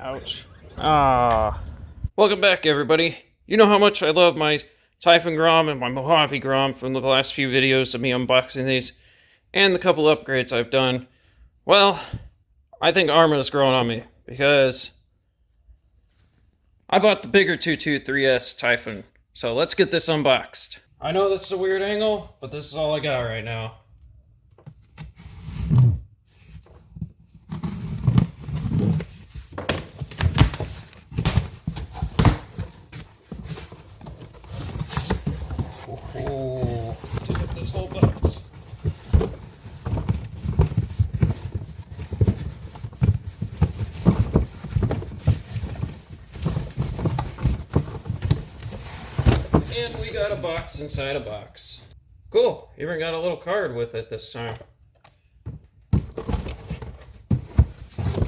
Ouch. Ah. Welcome back, everybody. You know how much I love my Typhon Grom and my Mojave Grom from the last few videos of me unboxing these, and the couple upgrades I've done. Well, I think Arrma is growing on me, because I bought the bigger 223S Typhon. So let's get this unboxed. I know this is a weird angle, but this is all I got right now. Oh, took up this whole box. And we got a box inside a box. Cool, even got a little card with it this time.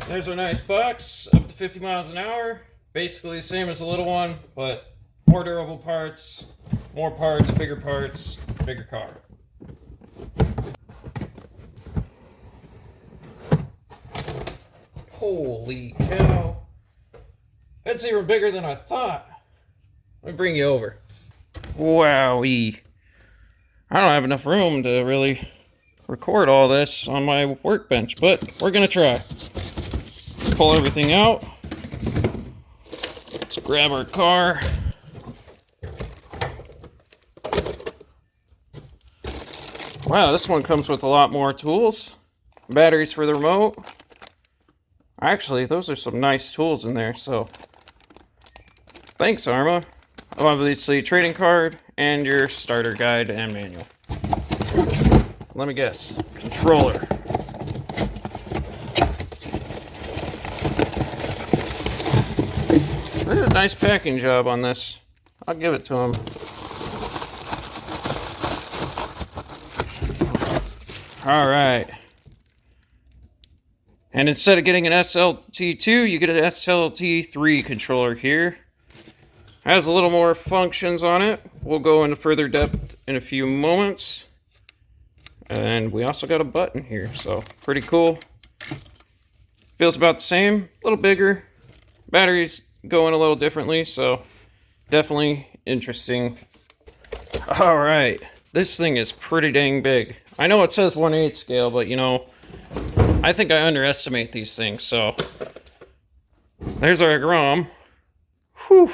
There's our nice box, up to 50 miles an hour. Basically the same as the little one, but more durable parts, more parts, bigger car. Holy cow. That's even bigger than I thought. Let me bring you over. Wowee. I don't have enough room to really record all this on my workbench, but we're gonna try. Pull everything out. Let's grab our car. Wow, this one comes with a lot more tools. Batteries for the remote. Actually, those are some nice tools in there, so thanks, Arrma. Obviously, trading card and your starter guide and manual. Let me guess. Controller. They did a nice packing job on this. I'll give it to them. Alright. And instead of getting an SLT2, you get an SLT3 controller here. Has a little more functions on it. We'll go into further depth in a few moments. And we also got a button here, so pretty cool. Feels about the same, a little bigger. Batteries going a little differently, so definitely interesting. Alright, this thing is pretty dang big. I know it says 1/8 scale, but you know, I think I underestimate these things, so there's our Grom. Whew.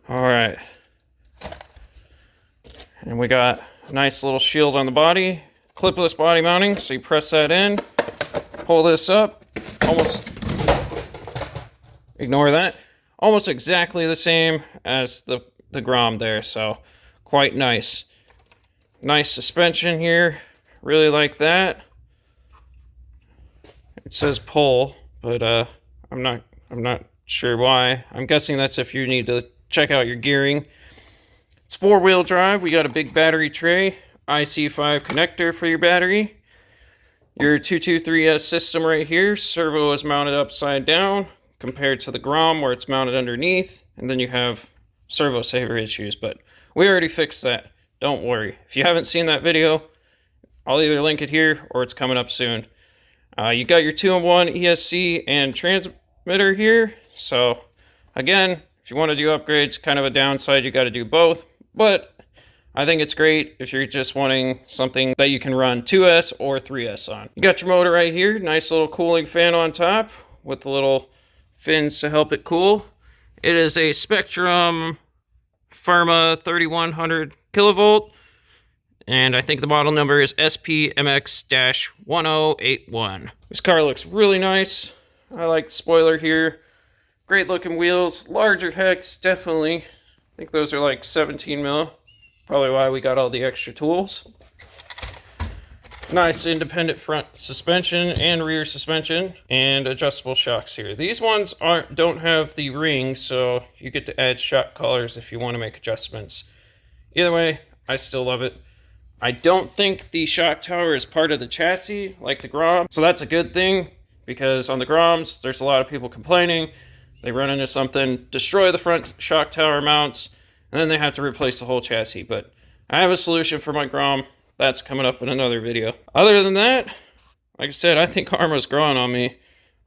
Alright. And we got a nice little shield on the body, clipless body mounting, so you press that in, pull this up, almost, ignore that, almost exactly the same as the Grom there, so quite nice. Nice suspension here, really like that. It says pull, but I'm not sure why. I'm guessing that's if you need to check out your gearing. It's 4-wheel drive. We got a big battery tray, IC5 connector for your battery. Your 223S system right here. Servo is mounted upside down compared to the Grom where it's mounted underneath. And then you have servo saver issues, but we already fixed that. Don't worry. If you haven't seen that video, I'll either link it here or it's coming up soon. You got your 2-in-1 ESC and transmitter here. So again, if you want to do upgrades, kind of a downside, you got to do both. But I think it's great if you're just wanting something that you can run 2S or 3S on. You got your motor right here. Nice little cooling fan on top with the little fins to help it cool. It is a Spectrum Arrma 3100 kilovolt. And I think the model number is SPMX-1081. This car looks really nice. I like the spoiler here. Great looking wheels. Larger hex, definitely. I think those are like 17 mil. Probably why we got all the extra tools. Nice independent front suspension and rear suspension. And adjustable shocks here. These ones don't have the ring, so you get to add shock collars if you want to make adjustments. Either way, I still love it. I don't think the shock tower is part of the chassis like the Grom, so that's a good thing, because on the Groms, there's a lot of people complaining. They run into something, destroy the front shock tower mounts, and then they have to replace the whole chassis. But I have a solution for my Grom. That's coming up in another video. Other than that, like I said, I think Arrma's growing on me.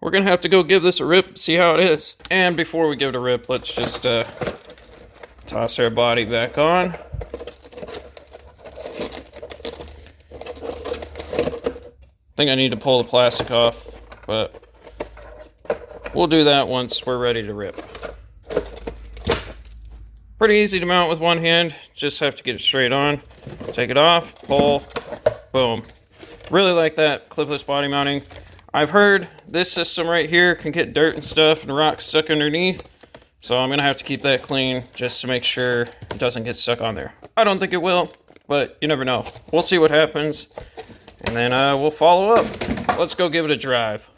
we're gonna have to go give this a rip, see how it is. And before we give it a rip, let's just toss our body back on. I think I need to pull the plastic off, but we'll do that once we're ready to rip. Pretty easy to mount with one hand, just have to get it straight on. Take it off, pull, boom. Really like that clipless body mounting. I've heard this system right here can get dirt and stuff and rocks stuck underneath, so I'm gonna have to keep that clean just to make sure it doesn't get stuck on there. I don't think it will, but you never know. We'll see what happens, and then we'll follow up. Let's go give it a drive.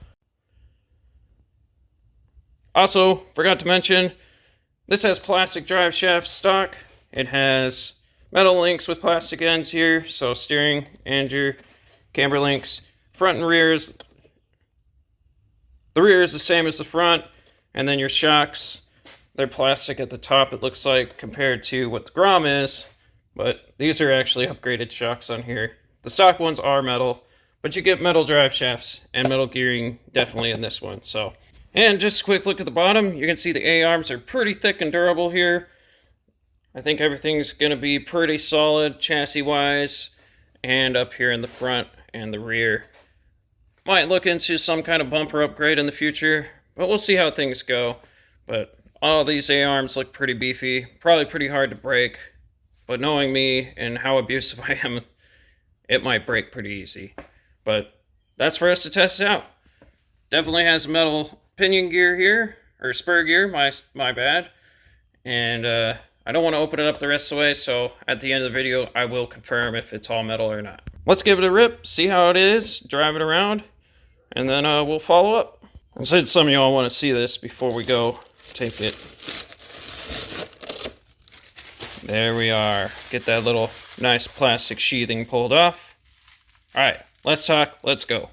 Also, forgot to mention, this has plastic drive shaft stock. It has metal links with plastic ends here, so steering and your camber links. Front and rear is, the rear is the same as the front, and then your shocks, they're plastic at the top, it looks like, compared to what the Grom is, but these are actually upgraded shocks on here. The stock ones are metal, but you get metal drive shafts and metal gearing definitely in this one, so. And just a quick look at the bottom, you can see the A-arms are pretty thick and durable here. I think everything's gonna be pretty solid chassis-wise, and up here in the front and the rear. Might look into some kind of bumper upgrade in the future, but we'll see how things go. But all these A-arms look pretty beefy, probably pretty hard to break, but knowing me and how abusive I am, it might break pretty easy. But that's for us to test out. Definitely has metal pinion gear here, or spur gear, my bad. And I don't want to open it up the rest of the way, so at the end of the video, I will confirm if it's all metal or not. Let's give it a rip, see how it is, drive it around, and then we'll follow up. I said some of y'all want to see this before we go take it. There we are. Get that little nice plastic sheathing pulled off. All right, let's talk, let's go.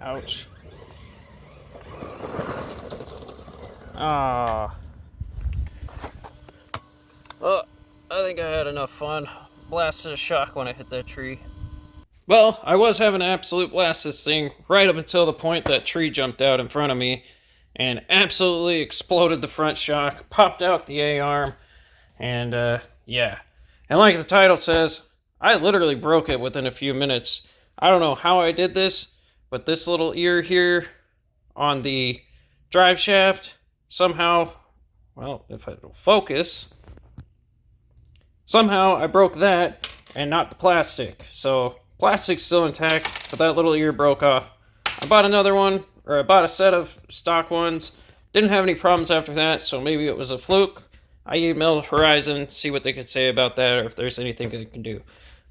Ouch. Ah. Well, I think I had enough fun. Blasted a shock when I hit that tree. Well, I was having an absolute blast this thing right up until the point that tree jumped out in front of me and absolutely exploded the front shock, popped out the A-arm, And yeah. And like the title says, I literally broke it within a few minutes. I don't know how I did this, but this little ear here on the drive shaft, somehow, well, if it'll focus, somehow I broke that and not the plastic. So plastic's still intact, but that little ear broke off. I bought another one, or I bought a set of stock ones. Didn't have any problems after that, so maybe it was a fluke. I emailed Horizon, see what they could say about that, or if there's anything they can do.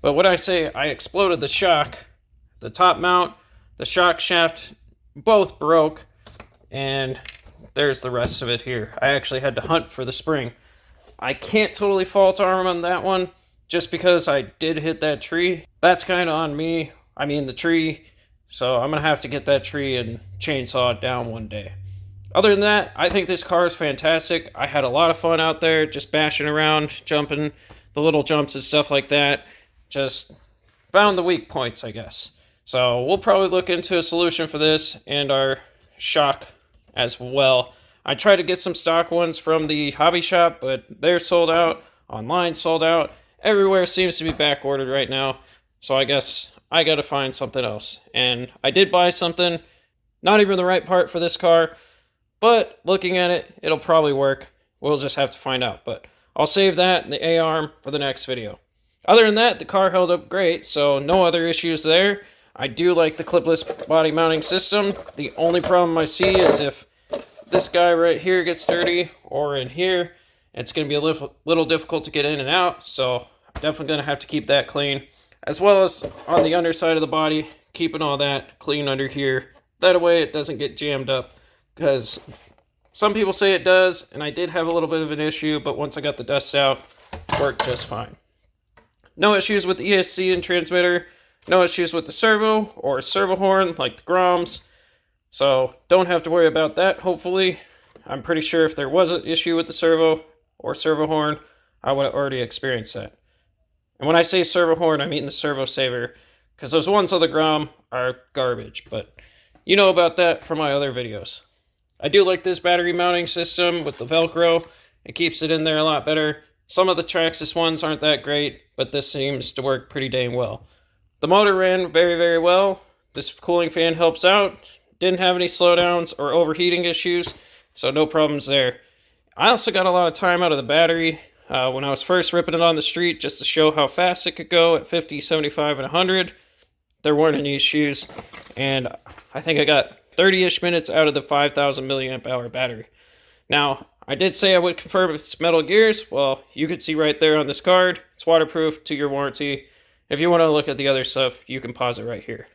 But what I say, I exploded the shock. The top mount, the shock shaft, both broke, and there's the rest of it here. I actually had to hunt for the spring. I can't totally fault Arrma on that one, just because I did hit that tree. That's kind of on me. I mean, the tree. So I'm going to have to get that tree and chainsaw it down one day. Other than that, I think this car is fantastic. I had a lot of fun out there, just bashing around, jumping the little jumps and stuff like that. Just found the weak points, I guess. So we'll probably look into a solution for this and our shock as well. I tried to get some stock ones from the hobby shop, but they're sold out. Online sold out. Everywhere seems to be back ordered right now. So I guess I got to find something else. And I did buy something, not even the right part for this car, but looking at it, it'll probably work. We'll just have to find out. But I'll save that and the A-arm for the next video. Other than that, the car held up great, so no other issues there. I do like the clipless body mounting system. The only problem I see is if this guy right here gets dirty, or in here, it's going to be a little difficult to get in and out, so I'm definitely going to have to keep that clean. As well as on the underside of the body, keeping all that clean under here. That way it doesn't get jammed up, because some people say it does, and I did have a little bit of an issue, but once I got the dust out, it worked just fine. No issues with the ESC and transmitter. No issues with the servo or servo horn like the Groms. So don't have to worry about that, hopefully. I'm pretty sure if there was an issue with the servo or servo horn, I would have already experienced that. And when I say servo horn, I mean the servo saver, because those ones on the Grom are garbage, but you know about that from my other videos. I do like this battery mounting system with the Velcro. It keeps it in there a lot better. Some of the Traxxas ones aren't that great, but this seems to work pretty dang well. The motor ran very, very well. This cooling fan helps out. Didn't have any slowdowns or overheating issues, so no problems there. I also got a lot of time out of the battery when I was first ripping it on the street just to show how fast it could go at 50, 75, and 100. There weren't any issues, and I think I got 30-ish minutes out of the 5,000 milliamp hour battery. Now, I did say I would confirm if it's metal gears. Well, you can see right there on this card. It's waterproof, 2-year warranty. If you want to look at the other stuff, you can pause it right here.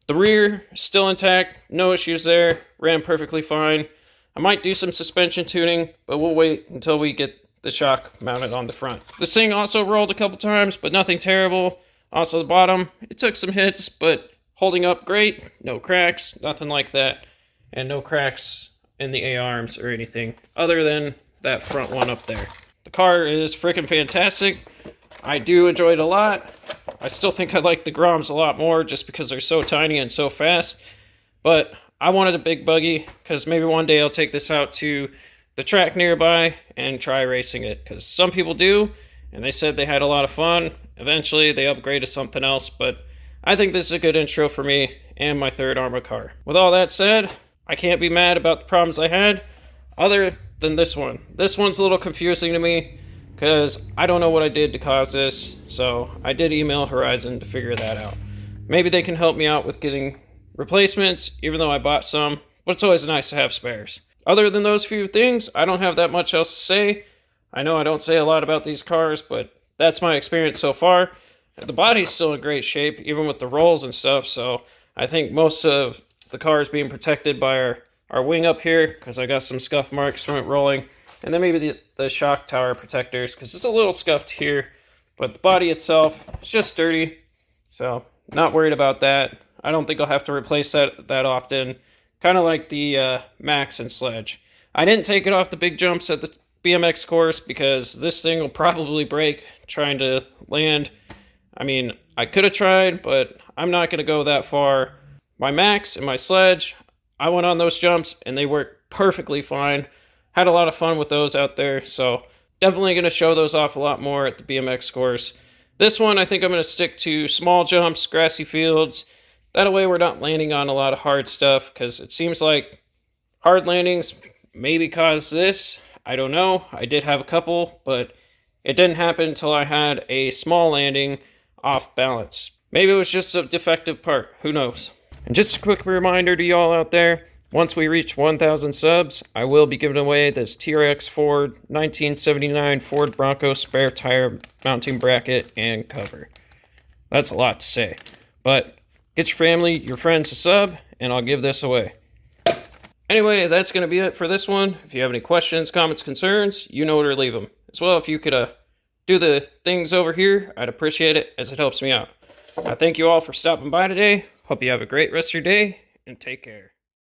The rear, still intact, no issues there, ran perfectly fine. I might do some suspension tuning, but we'll wait until we get the shock mounted on the front. This thing also rolled a couple times, but nothing terrible. Also the bottom, it took some hits, but holding up great, no cracks, nothing like that. And no cracks in the A-arms or anything, other than that front one up there. The car is freaking fantastic. I do enjoy it a lot. I still think I like the Groms a lot more just because they're so tiny and so fast. But I wanted a big buggy because maybe one day I'll take this out to the track nearby and try racing it. Because some people do, and they said they had a lot of fun. Eventually they upgraded something else, but I think this is a good intro for me and my third Arrma car. With all that said, I can't be mad about the problems I had, other than this one. This one's a little confusing to me, because I don't know what I did to cause this, so I did email Horizon to figure that out. Maybe they can help me out with getting replacements, even though I bought some, but it's always nice to have spares. Other than those few things, I don't have that much else to say. I know I don't say a lot about these cars, but that's my experience so far. The body's still in great shape, even with the rolls and stuff, so I think most of the car is being protected by our wing up here, because I got some scuff marks from it rolling. And then maybe the shock tower protectors, because it's a little scuffed here. But the body itself is just dirty, so not worried about that. I don't think I'll have to replace that often. Kind of like the Max and Sledge. I didn't take it off the big jumps at the BMX course, because this thing will probably break trying to land. I mean, I could have tried, but I'm not going to go that far. My Max and my Sledge, I went on those jumps, and they worked perfectly fine. Had a lot of fun with those out there, so Definitely going to show those off a lot more at the BMX course. This one, I think I'm going to stick to small jumps, grassy fields. That way we're not landing on a lot of hard stuff, because it seems like hard landings maybe cause this. I don't know. I did have a couple, but it didn't happen until I had a small landing off balance. Maybe it was just a defective part. Who knows? And just a quick reminder to y'all out there, once we reach 1,000 subs, I will be giving away this TRX Ford 1979 Ford Bronco spare tire mounting bracket and cover. That's a lot to say. But get your family, your friends a sub, and I'll give this away. Anyway, that's going to be it for this one. If you have any questions, comments, concerns, you know where to leave them. As well, if you could do the things over here, I'd appreciate it, as it helps me out. Thank you all for stopping by today. Hope you have a great rest of your day, and take care.